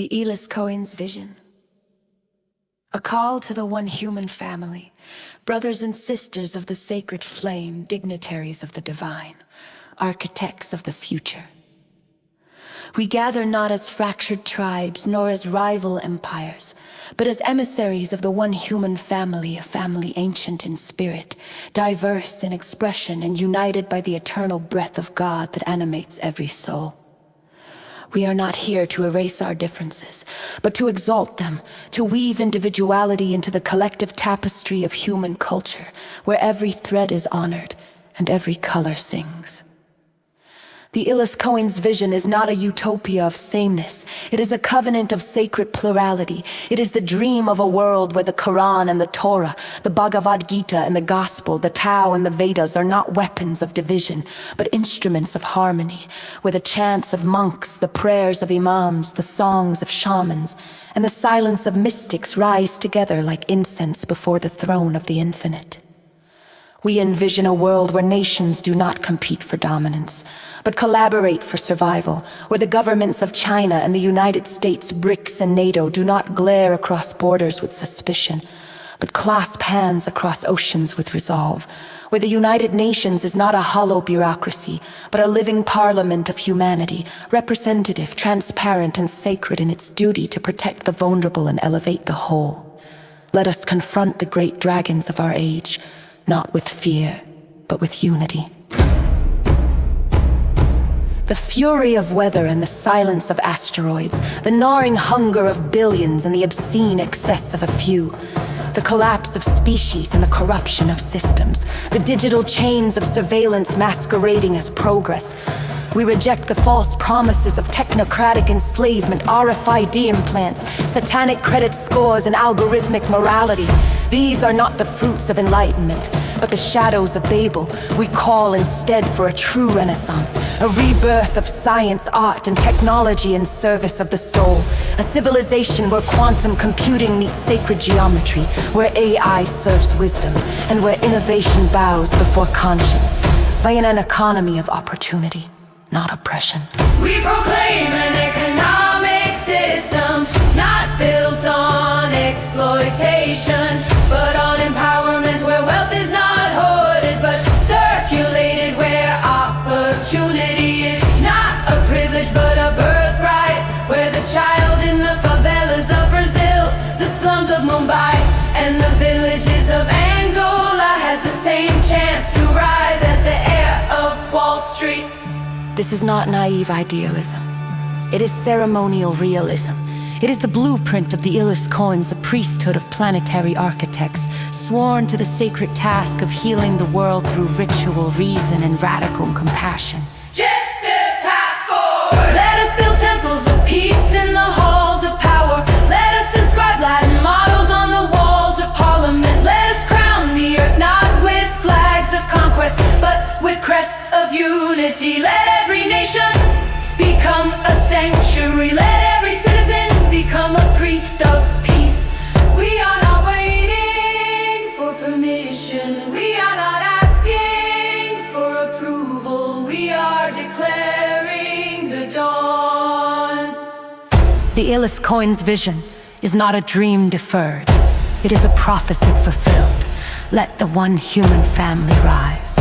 The Elus Coens vision. A call to the one human family, brothers and sisters of the sacred flame, dignitaries of the divine, architects of the future. We gather not as fractured tribes, nor as rival empires, but as emissaries of the one human family, a family ancient in spirit, diverse in expression, and united by the eternal breath of God that animates every soul. We are not here to erase our differences, but to exalt them, to weave individuality into the collective tapestry of human culture, where every thread is honored and every color sings. The Elus Coens vision is not a utopia of sameness. It is a covenant of sacred plurality. It is the dream of a world where the Quran and the Torah, the Bhagavad Gita and the Gospel, the Tao and the Vedas are not weapons of division, but instruments of harmony, where the chants of monks, the prayers of imams, the songs of shamans, and the silence of mystics rise together like incense before the throne of the infinite. We envision a world where nations do not compete for dominance, but collaborate for survival, where the governments of China and the United States, BRICS and NATO do not glare across borders with suspicion, but clasp hands across oceans with resolve, where the United Nations is not a hollow bureaucracy, but a living parliament of humanity, representative, transparent, and sacred in its duty to protect the vulnerable and elevate the whole. Let us confront the great dragons of our age, not with fear, but with unity. The fury of weather and the silence of asteroids, the gnawing hunger of billions and the obscene excess of a few, the collapse of species and the corruption of systems, the digital chains of surveillance masquerading as progress. We reject the false promises of technocratic enslavement, RFID implants, satanic credit scores, and algorithmic morality. These are not the fruits of enlightenment, but the shadows of Babel. We call instead for a true renaissance, a rebirth of science, art, and technology in service of the soul, a civilization where quantum computing meets sacred geometry, where AI serves wisdom, and where innovation bows before conscience, via an economy of opportunity, not oppression. We proclaim an economic system not built on exploitation, but on empowerment, where wealth is not hoarded but circulated, where opportunity is not a privilege but a birthright, where the child in the favelas of Brazil, the slums of Mumbai, and the villages of Angola has the same chance to rise as the heir of Wall Street. This is not naive idealism. It is ceremonial realism. It is the blueprint of the Elus Coens, a priesthood of planetary architects, sworn to the sacred task of healing the world through ritual, reason, and radical compassion. Just the path forward. Let us build temples of peace in the halls of power. Let us inscribe Latin mottos on the walls of Parliament. Let us crown the earth not with flags of conquest, but with crests of unity. Let every nation become a sanctuary. Let every citizen become a priest of peace. We are not waiting for permission. We are not asking for approval. We are declaring the dawn. The Elus Coens vision is not a dream deferred. It is a prophecy fulfilled. Let the one human family rise.